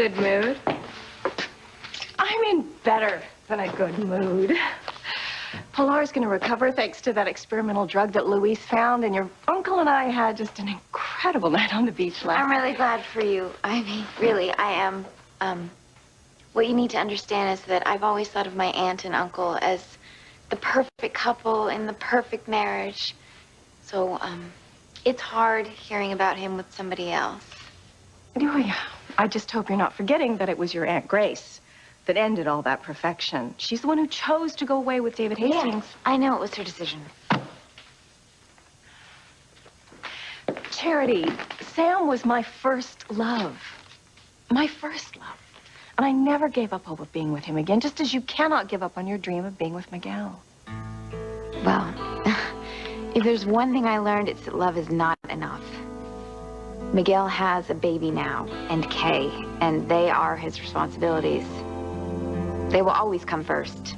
good mood? I'm in better than a good mood. Pilar's going to recover thanks to that experimental drug that Luis found, and your uncle and I had just an incredible night on the beach last I'm really glad for you. I mean, really, I am. What you need to understand is that I've always thought of my aunt and uncle as the perfect couple in the perfect marriage. So, it's hard hearing about him with somebody else. Oh, yeah. I just hope you're not forgetting that it was your Aunt Grace that ended all that perfection. She's the one who chose to go away with David Hastings. Yeah, I know it was her decision. Charity, Sam was my first love. My first love. And I never gave up hope of being with him again, just as you cannot give up on your dream of being with Miguel. Well, if there's one thing I learned, it's that love is not enough. Miguel has a baby now, and Kay, and they are his responsibilities. They will always come first,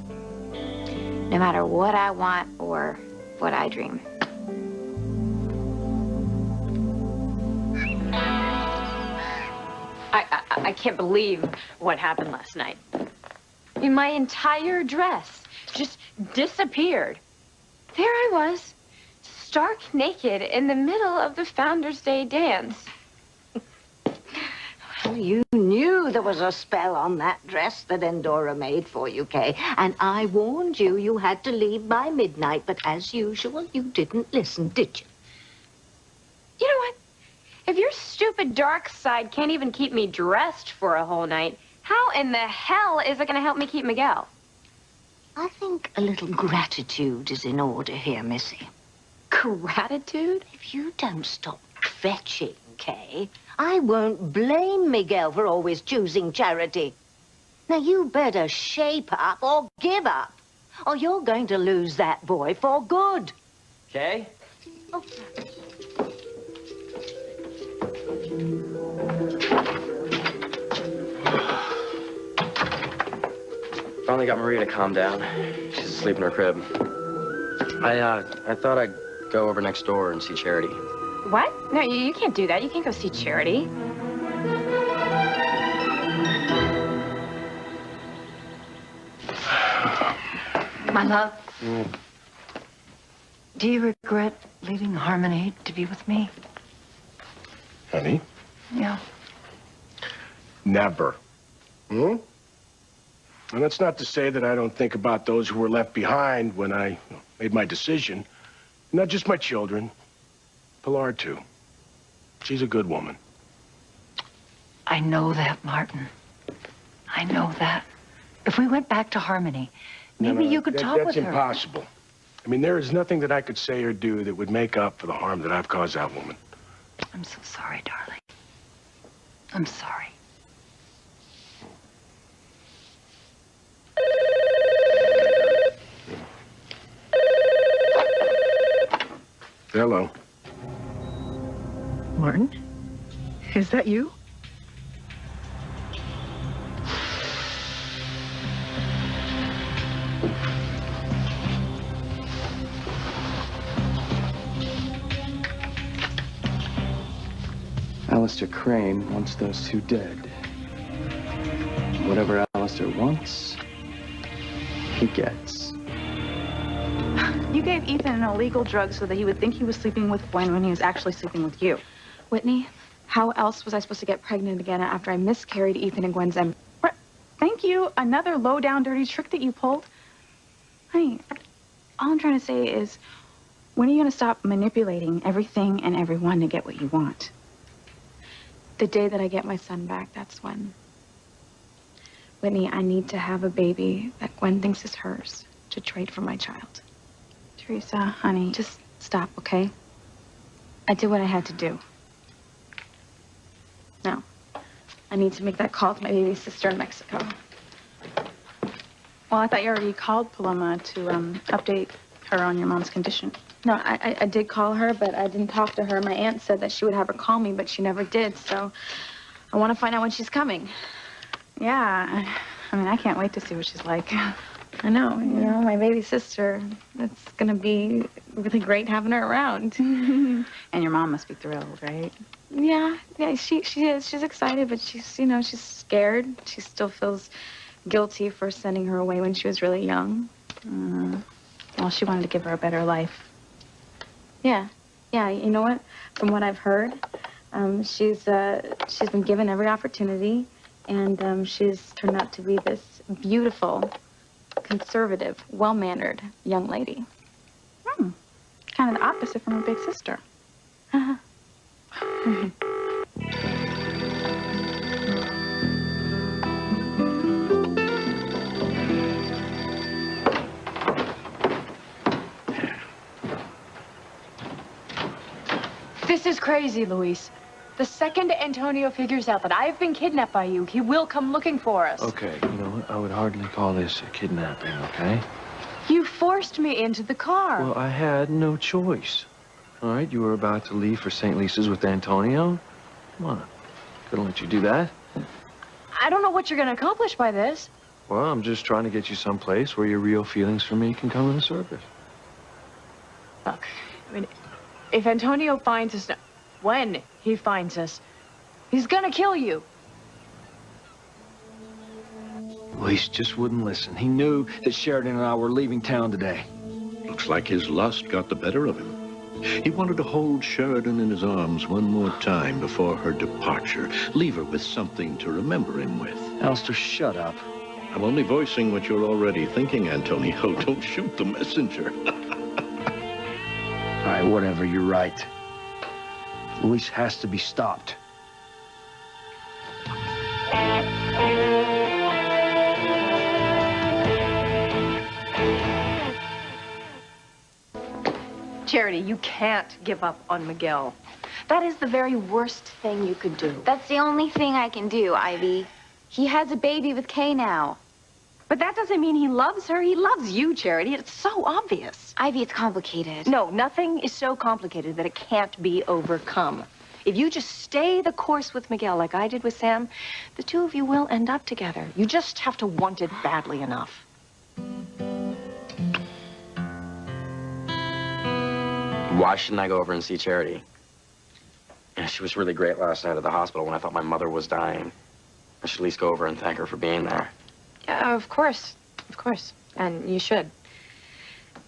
no matter what I want or what I dream. I can't believe what happened last night. I mean, my entire dress just disappeared. There I was, stark naked in the middle of the Founder's Day dance. You knew there was a spell on that dress that Endora made for you, Kay. And I warned you you had to leave by midnight, but as usual, you didn't listen, did you? You know what? If your stupid dark side can't even keep me dressed for a whole night, how in the hell is it going to help me keep Miguel? I think a little gratitude is in order here, Missy. Gratitude? If you don't stop fetching, Kay, I won't blame Miguel for always choosing Charity. Now, you better shape up or give up, or you're going to lose that boy for good. Kay? Oh. Finally got Maria to calm down. She's asleep in her crib. I thought I'd go over next door and see Charity. What? No, you can't do that. You can't go see Charity. My love, do you regret leaving Harmony to be with me? Honey? Yeah. Never. And that's not to say that I don't think about those who were left behind when I made my decision. Not just my children. Pilar, too. She's a good woman. I know that, Martin. I know that. If we went back to Harmony, maybe you could talk with her. That's impossible. I mean, there is nothing that I could say or do that would make up for the harm that I've caused that woman. I'm so sorry, darling. I'm sorry. Hello. Martin? Is that you? Alistair Crane wants those two dead. Whatever Alistair wants, he gets. You gave Ethan an illegal drug so that he would think he was sleeping with Gwen when he was actually sleeping with you. Whitney, how else was I supposed to get pregnant again after I miscarried Ethan and Gwen's embryo? Thank you. Another low-down, dirty trick that you pulled. Honey, all I'm trying to say is, when are you going to stop manipulating everything and everyone to get what you want? The day that I get my son back, that's when. Whitney, I need to have a baby that Gwen thinks is hers to trade for my child. Teresa, honey, just stop, okay? I did what I had to do. Now, I need to make that call to my baby sister in Mexico. Well, I thought you already called Paloma to update her on your mom's condition. No, I did call her, but I didn't talk to her. My aunt said that she would have her call me, but she never did, so I want to find out when she's coming. Yeah, I mean, I can't wait to see what she's like. I know, you know, my baby sister. It's gonna be really great having her around. And your mom must be thrilled, right? Yeah, she is. She's excited, but she's, you know, she's scared. She still feels guilty for sending her away when she was really young. Well, she wanted to give her a better life. Yeah, you know what? From what I've heard, she's been given every opportunity, and she's turned out to be this beautiful, conservative, well-mannered young lady. Kind of the opposite from her big sister. This is crazy, Luis. The second Antonio figures out that I've been kidnapped by you, he will come looking for us. Okay, you know what? I would hardly call this a kidnapping, okay? You forced me into the car. Well, I had no choice. All right, you were about to leave for St. Lisa's with Antonio. Come on. Couldn't let you do that. I don't know what you're going to accomplish by this. Well, I'm just trying to get you someplace where your real feelings for me can come to the surface. Look, I mean, if Antonio finds us, when he finds us, he's going to kill you. Luis just wouldn't listen. He knew that Sheridan and I were leaving town today. Looks like his lust got the better of him. He wanted to hold Sheridan in his arms one more time before her departure. Leave her with something to remember him with. Alistair, shut up. I'm only voicing what you're already thinking, Antonio. Don't shoot the messenger. All right, whatever, you're right. Luis has to be stopped. Charity, you can't give up on Miguel. That is the very worst thing you could do. That's the only thing I can do, Ivy. He has a baby with Kay now. But that doesn't mean he loves her. He loves you, Charity. It's so obvious. Ivy, it's complicated. No, nothing is so complicated that it can't be overcome. If you just stay the course with Miguel like I did with Sam, the two of you will end up together. You just have to want it badly enough. Why shouldn't I go over and see Charity? Yeah, she was really great last night at the hospital when I thought my mother was dying. I should at least go over and thank her for being there. Yeah, of course. Of course. And you should.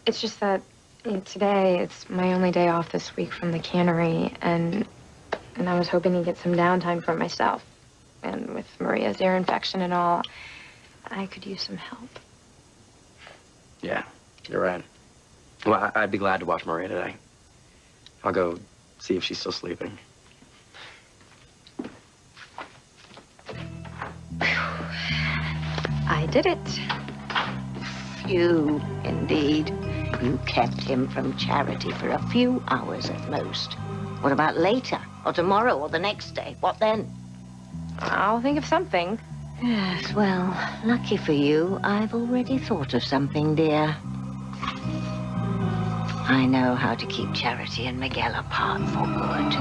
It's just that today, it's my only day off this week from the cannery, and I was hoping to get some downtime for myself. And with Maria's ear infection and all, I could use some help. Yeah, you're right. Well, I'd be glad to watch Maria today. I'll go see if she's still sleeping. I did it. Phew, indeed. You kept him from Charity for a few hours at most. What about later, or tomorrow, or the next day? What then? I'll think of something. Yes, well, lucky for you, I've already thought of something, dear. I know how to keep Charity and Miguel apart for good.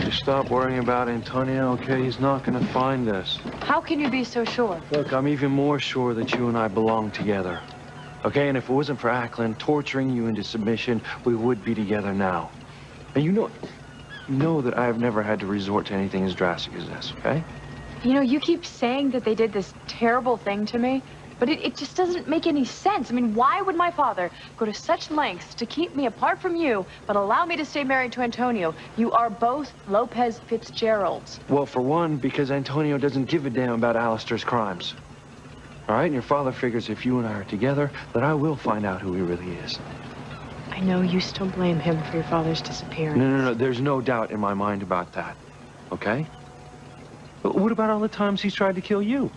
You stop worrying about Antonio, okay? He's not gonna find us. How can you be so sure? Look, I'm even more sure that you and I belong together. Okay, and if it wasn't for Ackland torturing you into submission, we would be together now. And you know that I've never had to resort to anything as drastic as this, okay? You know, you keep saying that they did this terrible thing to me, but it just doesn't make any sense. I mean, why would my father go to such lengths to keep me apart from you, but allow me to stay married to Antonio? You are both Lopez Fitzgeralds. Well, for one, because Antonio doesn't give a damn about Alistair's crimes. All right, and your father figures if you and I are together, that I will find out who he really is. I know you still blame him for your father's disappearance. No, there's no doubt in my mind about that, okay? But what about all the times he's tried to kill you?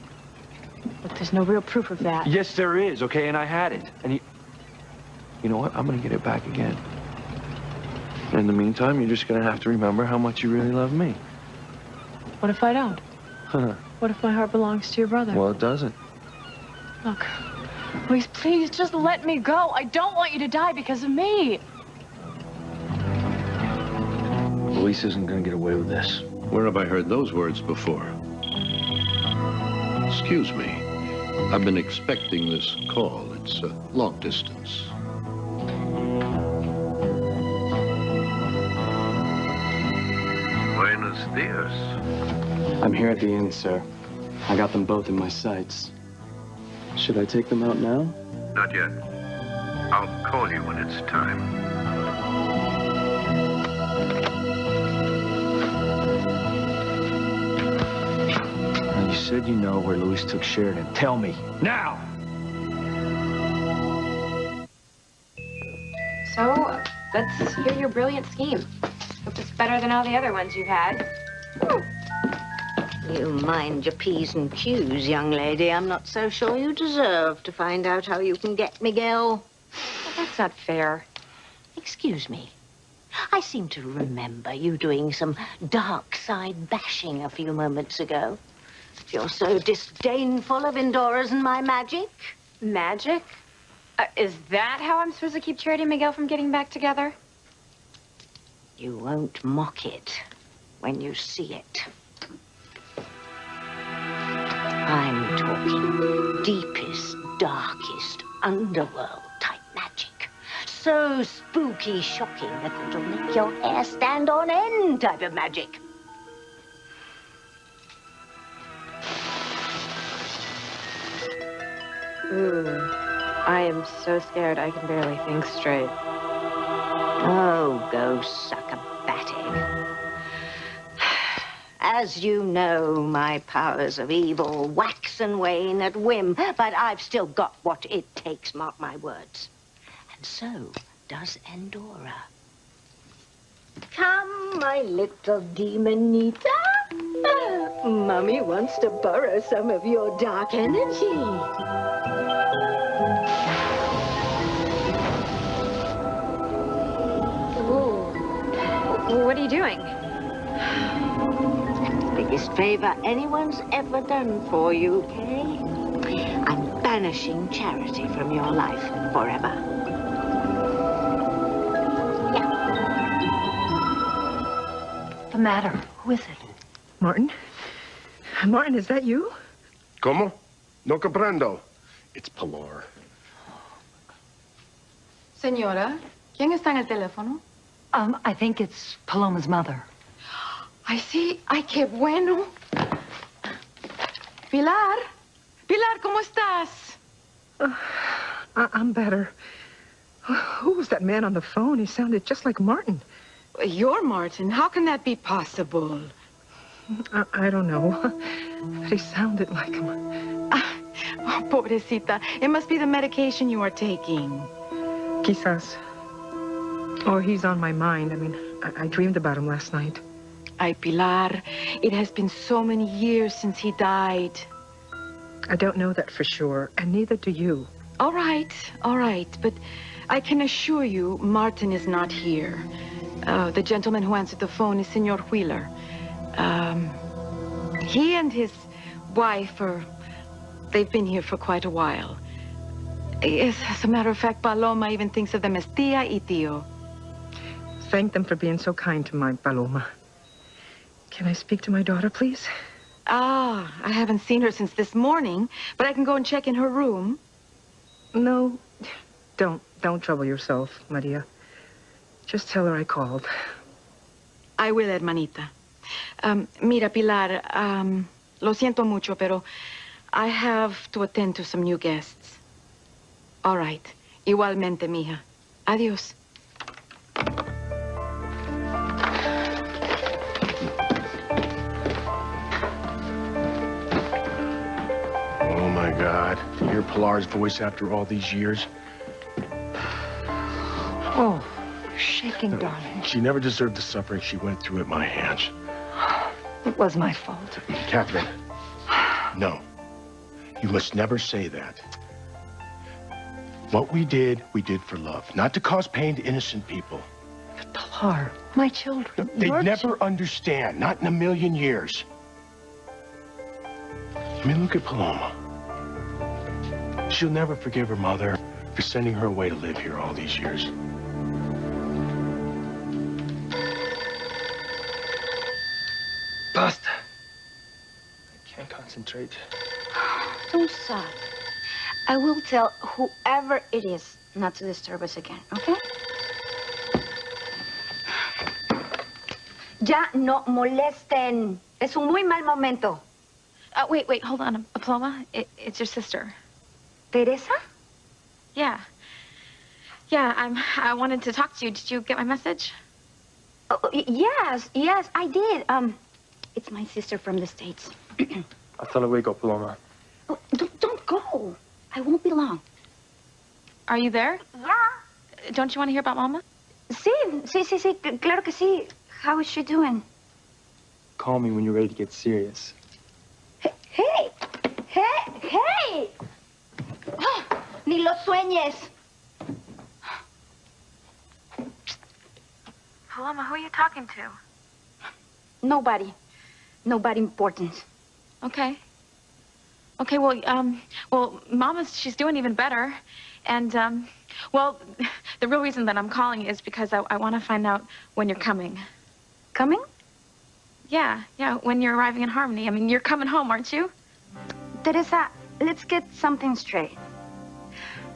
But there's no real proof of that. Yes, there is, okay, and I had it. And you know what? I'm gonna get it back again. In the meantime, you're just gonna have to remember how much you really love me. What if I don't? What if my heart belongs to your brother? Well, it doesn't. Look, Luis, please just let me go. I don't want you to die because of me. Luis isn't gonna get away with this. Where have I heard those words before? Excuse me. I've been expecting this call. It's long distance. this? I'm here at the inn, sir. I got them both in my sights. Should I take them out now? Not yet. I'll call you when it's time. Now, you said you know where Luis took Sheridan. Tell me, now! So, let's hear your brilliant scheme. Hope it's better than all the other ones you've had. You mind your P's and Q's, young lady. I'm not so sure you deserve to find out how you can get Miguel. Well, that's not fair. Excuse me. I seem to remember you doing some dark side bashing a few moments ago. If you're so disdainful of Endora's and my magic. Magic? Is that how I'm supposed to keep Charity and Miguel from getting back together? You won't mock it when you see it. I'm talking deepest, darkest, underworld type magic. So spooky, shocking that it'll make your hair stand on end type of magic. Ooh, I am so scared I can barely think straight. Oh, go suck a bat egg. As you know, my powers of evil wax and wane at whim, but I've still got what it takes, mark my words. And so does Endora. Come, my little demonita. Mummy wants to borrow some of your dark energy. What are you doing? Biggest favor anyone's ever done for you, Kay. I'm banishing Charity from your life forever. Yeah. What's the matter? Who is it? Martin? Martin, is that you? ¿Cómo? No comprendo. It's Pilar. Señora, ¿quién está en el teléfono? I think it's Paloma's mother. Ay, sí. Ay, qué bueno. Pilar. Pilar, ¿cómo estás? I'm better. Who was that man on the phone? He sounded just like Martin. You're Martin. How can that be possible? I don't know. But he sounded like him. Oh, pobrecita. It must be the medication you are taking. Quizás. Or he's on my mind. I mean, I dreamed about him last night. Ay, Pilar, it has been so many years since he died. I don't know that for sure, and neither do you. All right. But I can assure you Martin is not here. The gentleman who answered the phone is Senor Wheeler. He and his wife they've been here for quite a while. Yes, as a matter of fact, Paloma even thinks of them as tía y tío. Thank them for being so kind to my Paloma. Can I speak to my daughter, please? I haven't seen her since this morning, but I can go and check in her room. No, don't trouble yourself, Maria. Just tell her I called. I will, hermanita. Mira, Pilar, lo siento mucho, pero I have to attend to some new guests. All right. Igualmente, mija. Adiós. Oh, my God. To hear Pilar's voice after all these years. Oh, you're shaking, darling. She never deserved the suffering she went through at my hands. It was my fault. Catherine, no. You must never say that. What we did for love, not to cause pain to innocent people. But Pilar, my children. They'd never understand, not in a million years. I mean, look at Paloma. She'll never forgive her mother for sending her away to live here all these years. Basta. I can't concentrate. Don't sob. I will tell whoever it is not to disturb us again, okay? Ya no molesten. Es un muy mal momento. Wait, hold on. Paloma, it's your sister. ¿Teresa? Yeah. Yeah, I wanted to talk to you. Did you get my message? Oh, yes, I did. It's my sister from the States. Hasta luego, Paloma. Oh, don't go. I won't be long. Are you there? Yeah. Don't you want to hear about Mama? Sí, claro que sí. How is she doing? Call me when you're ready to get serious. Hey! Ni lo sueñes. Paloma, who are you talking to? Nobody important. Okay. Okay, well, Mama's, she's doing even better. And, well, the real reason that I'm calling is because I want to find out when you're coming. Coming? Yeah, when you're arriving in Harmony. I mean, you're coming home, aren't you? Teresa, let's get something straight.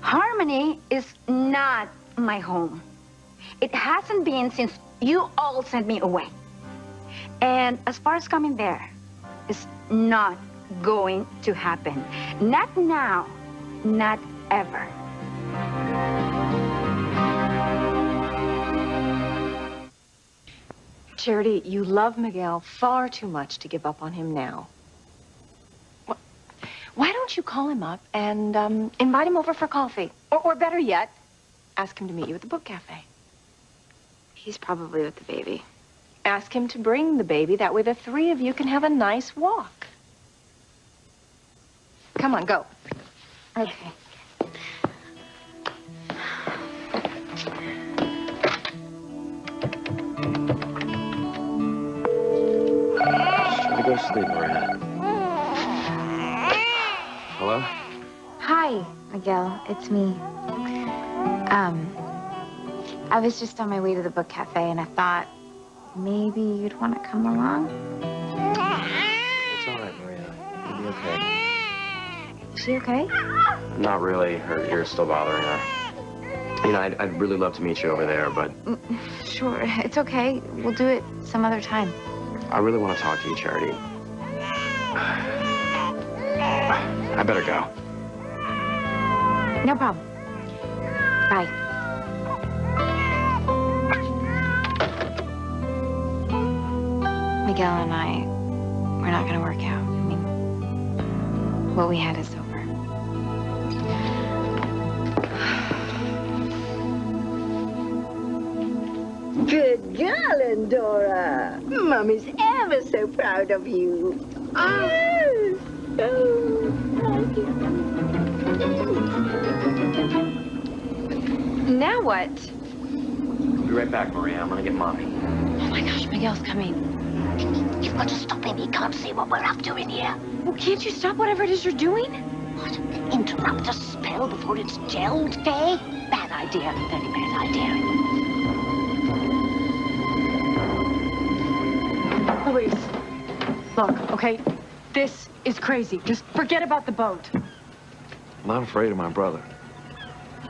Harmony is not my home. It hasn't been since you all sent me away. And as far as coming there, it's not going to happen. Not now, not ever. Charity, you love Miguel far too much to give up on him now. Why don't you call him up and invite him over for coffee? Or better yet, ask him to meet you at the book cafe. He's probably with the baby. Ask him to bring the baby. That way the three of you can have a nice walk. Come on, go. Okay. Try to go to sleep, Maria. Hello? Hi, Miguel. It's me. I was just on my way to the book cafe, and I thought maybe you'd want to come along. It's all right, Maria. You'll be okay. Is she okay? Not really. Her ear's still bothering her. You know, I'd really love to meet you over there, but Sure, it's okay. We'll do it some other time. I really want to talk to you, Charity. I better go. No problem. Bye. Miguel and I, we're not gonna work out. I mean, what we had is over. Good girl, Endora. Mommy's ever so proud of you. Now what? Be right back, Maria. I'm gonna get Mommy. Oh my gosh, Miguel's coming. You've got to stop him. He can't see what we're up to in here. Well, can't you stop whatever it is you're doing? What? Interrupt a spell before it's gelled, Faye? Bad idea. Very bad idea. Louise, look, okay? This is crazy. Just forget about the boat. I'm not afraid of my brother.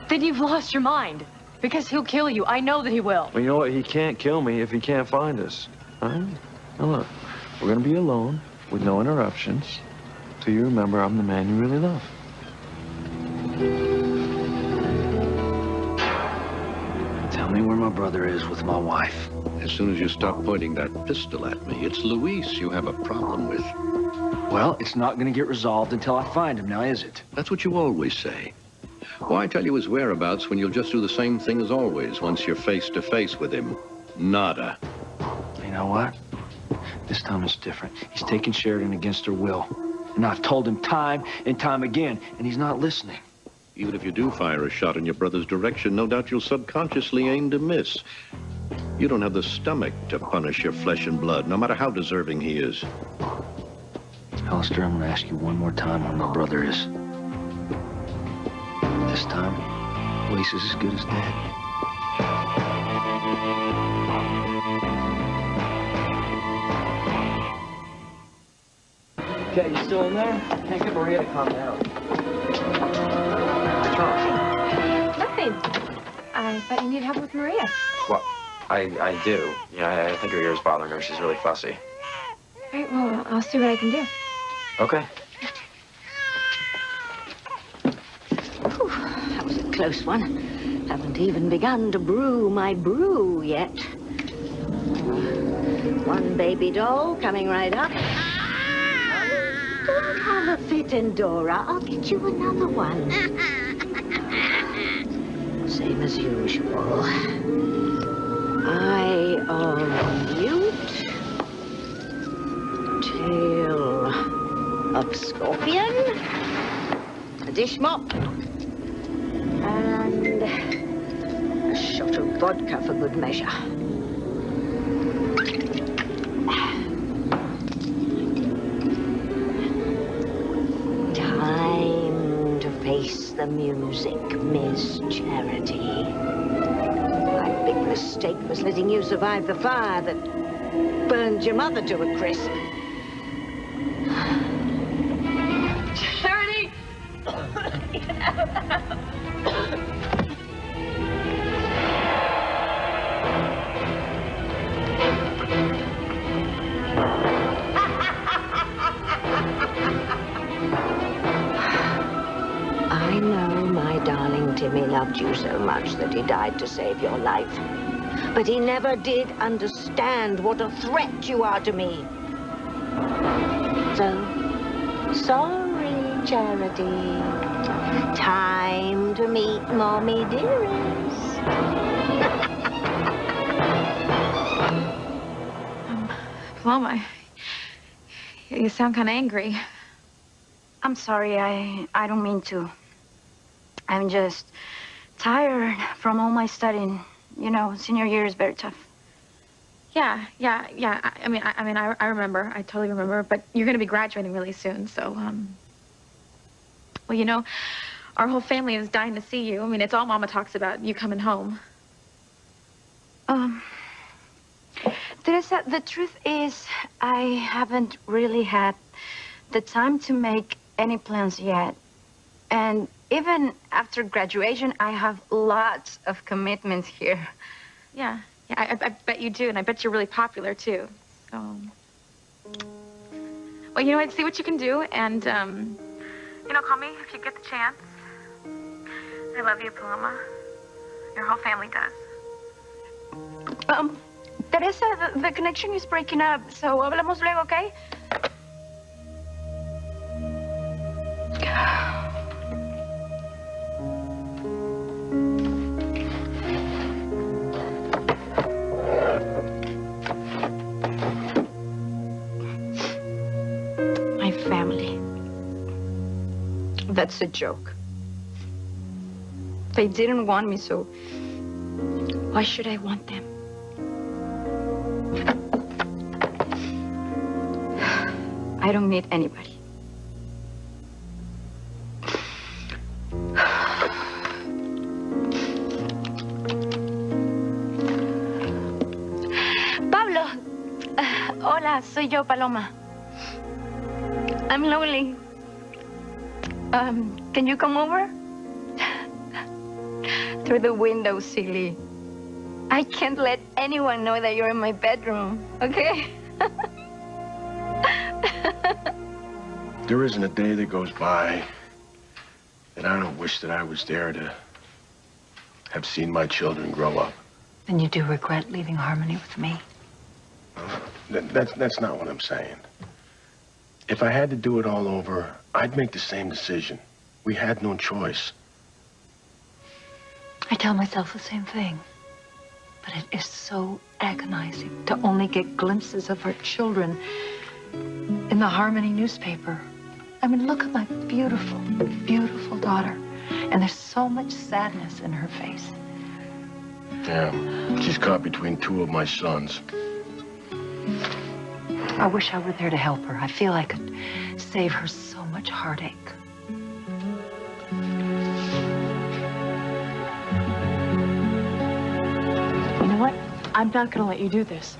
Then you've lost your mind. Because he'll kill you. I know that he will. Well, you know what? He can't kill me if he can't find us. All right? Now, look, we're going to be alone with no interruptions till you remember I'm the man you really love. Tell me where my brother is with my wife. As soon as you stop pointing that pistol at me, it's Luis you have a problem with. Well, it's not going to get resolved until I find him, now is it? That's what you always say. Why tell you his whereabouts when you'll just do the same thing as always once you're face to face with him? Nada. You know what? This time it's different. He's taking Sheridan against her will. And I've told him time and time again, and he's not listening. Even if you do fire a shot in your brother's direction, no doubt you'll subconsciously aim to miss. You don't have the stomach to punish your flesh and blood, no matter how deserving he is. Alistair, I'm going to ask you one more time where my brother is. This time, Luis is as good as dead. Okay, you still in there? Can't get Maria to calm down. What's wrong? Nothing. I thought you needed help with Maria. What? I do. I think her ear's bothering her. She's really fussy. All right, well, I'll see what I can do. Okay. Whew, that was a close one. Haven't even begun to brew my brew yet. One baby doll coming right up. Don't have a fit, Endora. I'll get you another one. Same as usual. Eye on mute. Tail of scorpion. A dish mop. And a shot of vodka for good measure. Time to face the music, Miss Charity. My big mistake was letting you survive the fire that burned your mother to a crisp. Charity! I know my darling Timmy loved you so much that he died to save your life. But he never did understand what a threat you are to me. So, sorry, Charity. Time to meet Mommy Dearest. Paloma, you sound kind of angry. I'm sorry, I don't mean to. I'm just tired from all my studying. You know, senior year is very tough. Yeah. I remember. I totally remember. But you're going to be graduating really soon, so, well, our whole family is dying to see you. I mean, it's all Mama talks about, you coming home. Teresa, the truth is, I haven't really had the time to make any plans yet. And even after graduation, I have lots of commitments here. Yeah, I bet you do, and I bet you're really popular, too. So, well, you know what, see what you can do, and, call me if you get the chance. I love you, Paloma. Your whole family does. Teresa, the connection is breaking up, so hablamos luego, okay? My family. That's a joke. They didn't want me, so why should I want them? I don't need anybody. Pablo, hola, soy yo, Paloma. I'm lonely. Can you come over? Through the window, silly. I can't let anyone know that you're in my bedroom, okay? There isn't a day that goes by that I don't wish that I was there to have seen my children grow up. And you do regret leaving Harmony with me? That's not what I'm saying. If I had to do it all over, I'd make the same decision. We had no choice. I tell myself the same thing. But it is so agonizing to only get glimpses of our children in the Harmony newspaper. I mean, look at my beautiful, beautiful daughter. And there's so much sadness in her face. Yeah, she's caught between two of my sons. I wish I were there to help her. I feel I could save her so much heartache. You know what? I'm not going to let you do this.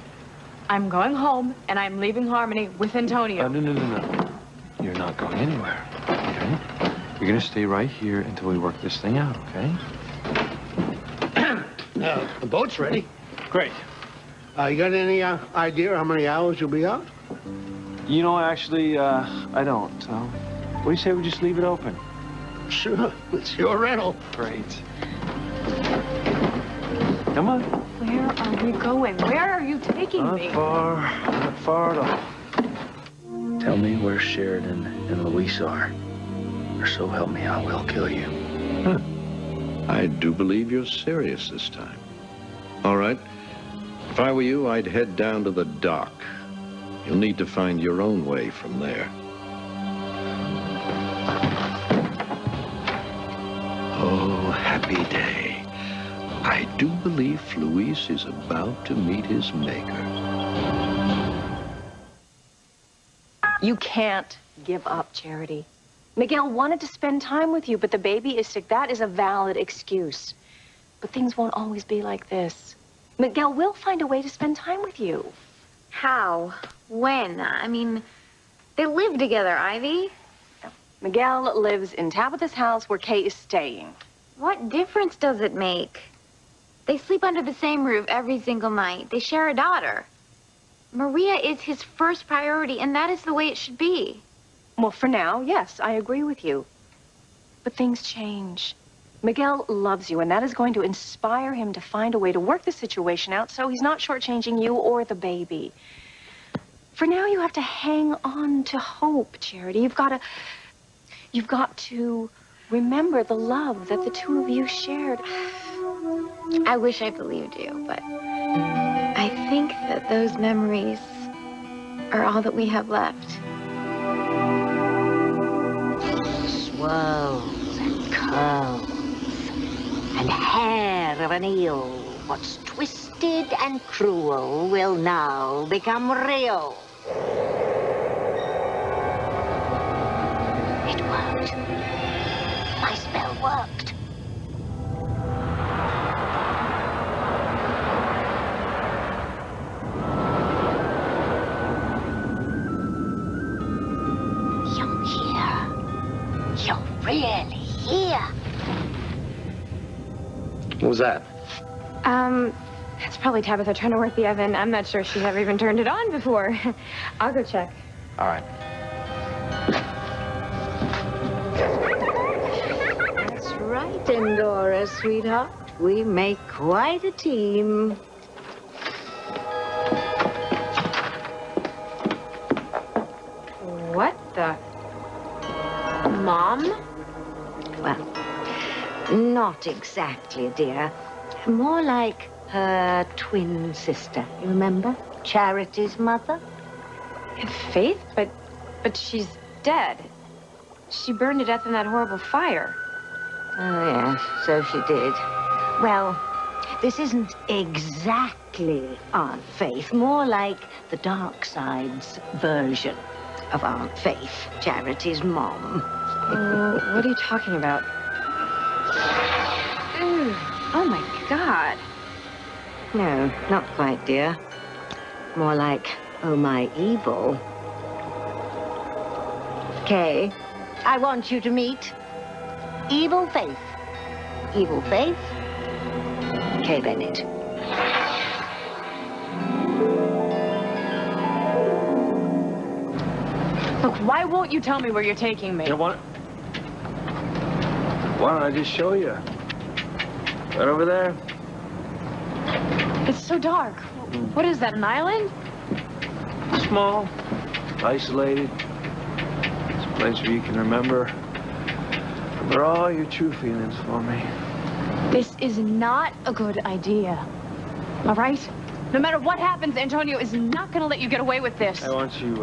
I'm going home, and I'm leaving Harmony with Antonio. No. You're not going anywhere, okay? You're gonna stay right here until we work this thing out, okay? The boat's ready. Great. You got any idea how many hours you'll be out? You know, actually, I don't. So, what do you say we just leave it open? Sure. It's your rental. Great. Come on. Where are we going? Where are you taking me? Not far at all. Tell me where Sheridan and Luis are, or so help me, I will kill you. Huh. I do believe you're serious this time. All right. If I were you, I'd head down to the dock. You'll need to find your own way from there. Oh, happy day. I do believe Luis is about to meet his maker. You can't give up, Charity. Miguel wanted to spend time with you, but the baby is sick. That is a valid excuse. But things won't always be like this. Miguel will find a way to spend time with you. How? When? I mean, they live together, Ivy. Miguel lives in Tabitha's house where Kay is staying. What difference does it make? They sleep under the same roof every single night. They share a daughter. Maria is his first priority, and that is the way it should be. Well, for now, yes, I agree with you. But things change. Miguel loves you, and that is going to inspire him to find a way to work the situation out so he's not shortchanging you or the baby. For now, you have to hang on to hope, Charity. You've got to remember the love that the two of you shared. I wish I believed you, but I think that those memories are all that we have left. Swirls and curls and hair of an eel. What's twisted and cruel will now become real. It worked. My spell worked. You're here. You're really here. What was that? It's probably Tabitha trying to work the oven. I'm not sure she's ever even turned it on before. I'll go check. All right. That's right, Endora, sweetheart. We make quite a team. What the? Mom? Well, not exactly, dear. More like her twin sister. You remember? Charity's mother? Faith? But she's dead. She burned to death in that horrible fire. Oh, yes, so she did. Well, this isn't exactly Aunt Faith. More like the dark side's version of Aunt Faith, Charity's mom. What are you talking about? Ew. Oh, my God. No, not quite, dear. More like, oh, my evil. Kay, I want you to meet Evil Faith. Evil Faith, Kay Bennett. Look, why won't you tell me where you're taking me? You know what? Why don't I just show you? Right over there. It's so dark. What is that, an island? Small, isolated. It's a place where you can remember all your true feelings for me. This is not a good idea. All right? No matter what happens, Antonio is not going to let you get away with this. I want you,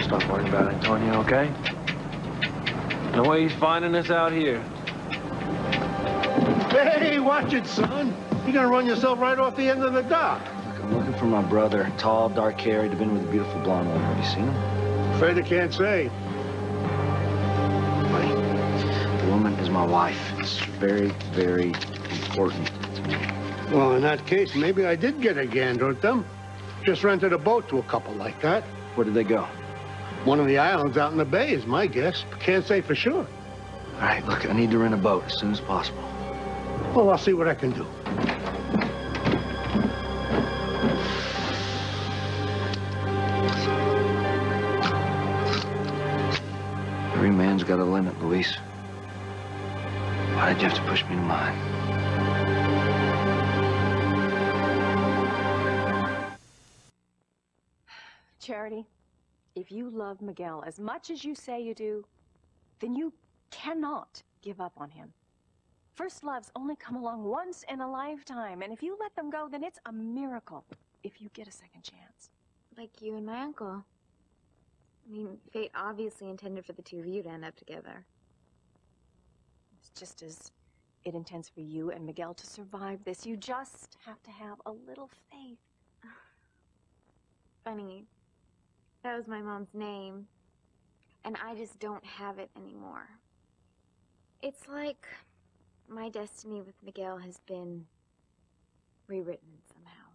stop worrying about Antonio, okay? No way he's finding us out here. Hey, watch it, son. You're gonna run yourself right off the end of the dock. Look, I'm looking for my brother. Tall, dark-haired, been with a beautiful blonde woman. Have you seen him? Afraid I can't say. The woman is my wife. It's very, very important to me. Well, in that case, maybe I did get a gander at them. Just rented a boat to a couple like that. Where did they go? One of the islands out in the bay is my guess. Can't say for sure. All right, look, I need to rent a boat as soon as possible. Well, I'll see what I can do. Every man's got a limit, Luis. Why did you have to push me to mine? Charity, if you love Miguel as much as you say you do, then you cannot give up on him. First loves only come along once in a lifetime, and if you let them go, then it's a miracle if you get a second chance. Like you and my uncle. I mean, fate obviously intended for the two of you to end up together. It's just as it intends for you and Miguel to survive this. You just have to have a little faith. Funny. That was my mom's name. And I just don't have it anymore. It's like my destiny with Miguel has been rewritten somehow.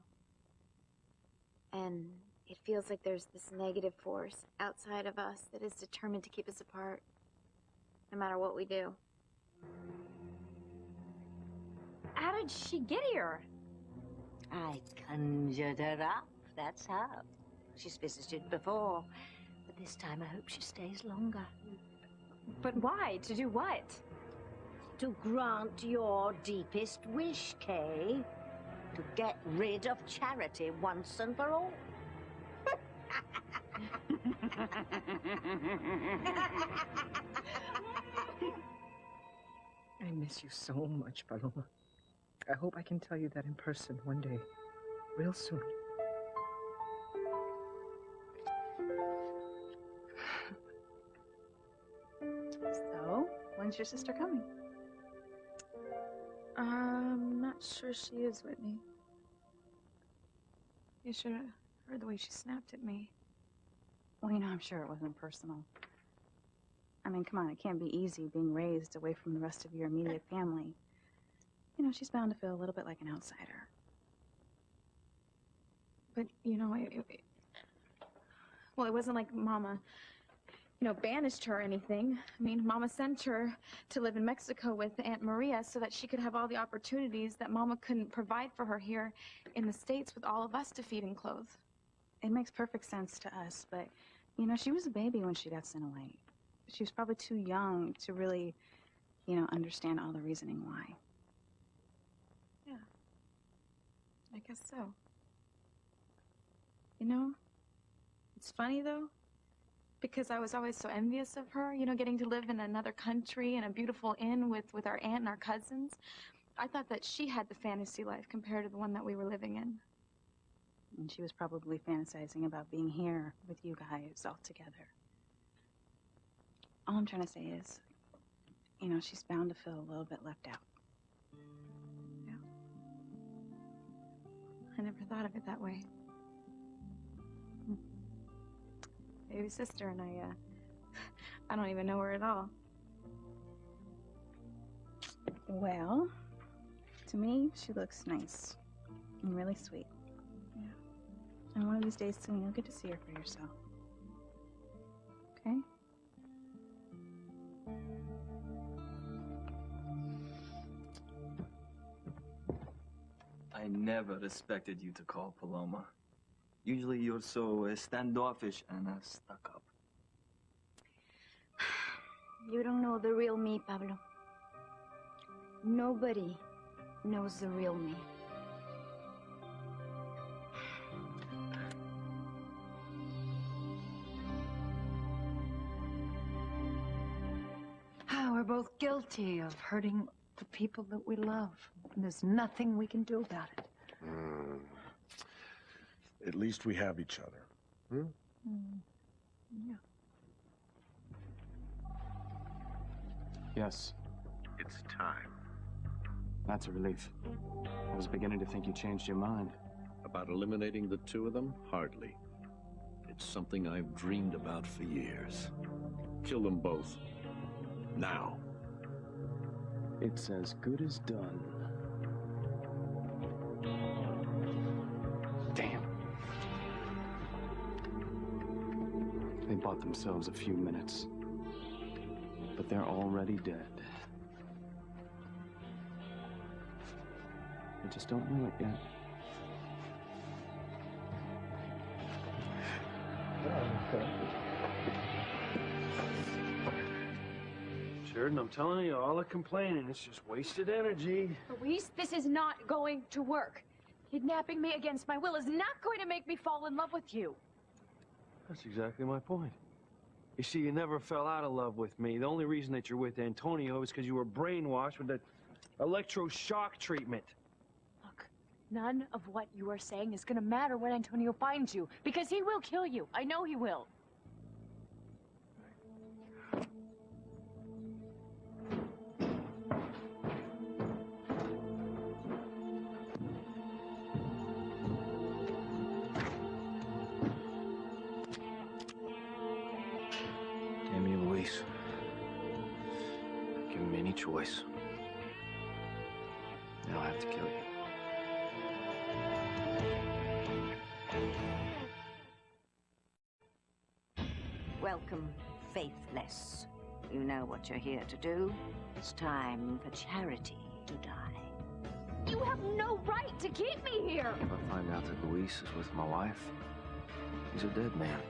And it feels like there's this negative force outside of us that is determined to keep us apart, no matter what we do. How did she get here? I conjured her up, that's how. She's visited before, but this time I hope she stays longer. But why? To do what? To grant your deepest wish, Kay. To get rid of Charity once and for all. I miss you so much, Paloma. I hope I can tell you that in person one day, real soon. So, when's your sister coming? I'm not sure she is, Whitney. You should have heard the way she snapped at me. Well, you know, I'm sure it wasn't personal. I mean, come on, it can't be easy being raised away from the rest of your immediate family. You know, she's bound to feel a little bit like an outsider. But, you know, it wasn't like Mama, banished her or anything. I mean, Mama sent her to live in Mexico with Aunt Maria so that she could have all the opportunities that Mama couldn't provide for her here in the States with all of us to feed and clothe. It makes perfect sense to us, but, she was a baby when she got sent away. She was probably too young to really, understand all the reasoning why. Yeah, I guess so. It's funny, though, because I was always so envious of her, getting to live in another country in a beautiful inn with our aunt and our cousins. I thought that she had the fantasy life compared to the one that we were living in. And she was probably fantasizing about being here with you guys all together. All I'm trying to say is, she's bound to feel a little bit left out. Yeah. I never thought of it that way. Baby sister and I don't even know her at all. Well, to me, she looks nice and really sweet. Yeah. And one of these days soon, you'll get to see her for yourself. Okay? I never expected you to call Paloma. Usually you're so standoffish and stuck up. You don't know the real me, Pablo. Nobody knows the real me. We're both guilty of hurting the people that we love. And there's nothing we can do about it. At least we have each other. Yeah. Yes. It's time. That's a relief. I was beginning to think you changed your mind. About eliminating the two of them? Hardly. It's something I've dreamed about for years. Kill them both. Now. It's as good as done. Damn. They bought themselves a few minutes. But they're already dead. They just don't know it yet. Sheridan, I'm telling you, all the complaining, it's just wasted energy. Luis, this is not going to work. Kidnapping me against my will is not going to make me fall in love with you. That's exactly my point. You see, you never fell out of love with me. The only reason that you're with Antonio is because you were brainwashed with the electroshock treatment. Look, none of what you are saying is going to matter when Antonio finds you, because he will kill you. I know he will. Amy and Luis. Give me any choice. And I'll have to kill you. Welcome, Faithless. You know what you're here to do. It's time for Charity to die. You have no right to keep me here! If I find out that Luis is with my wife, he's a dead man.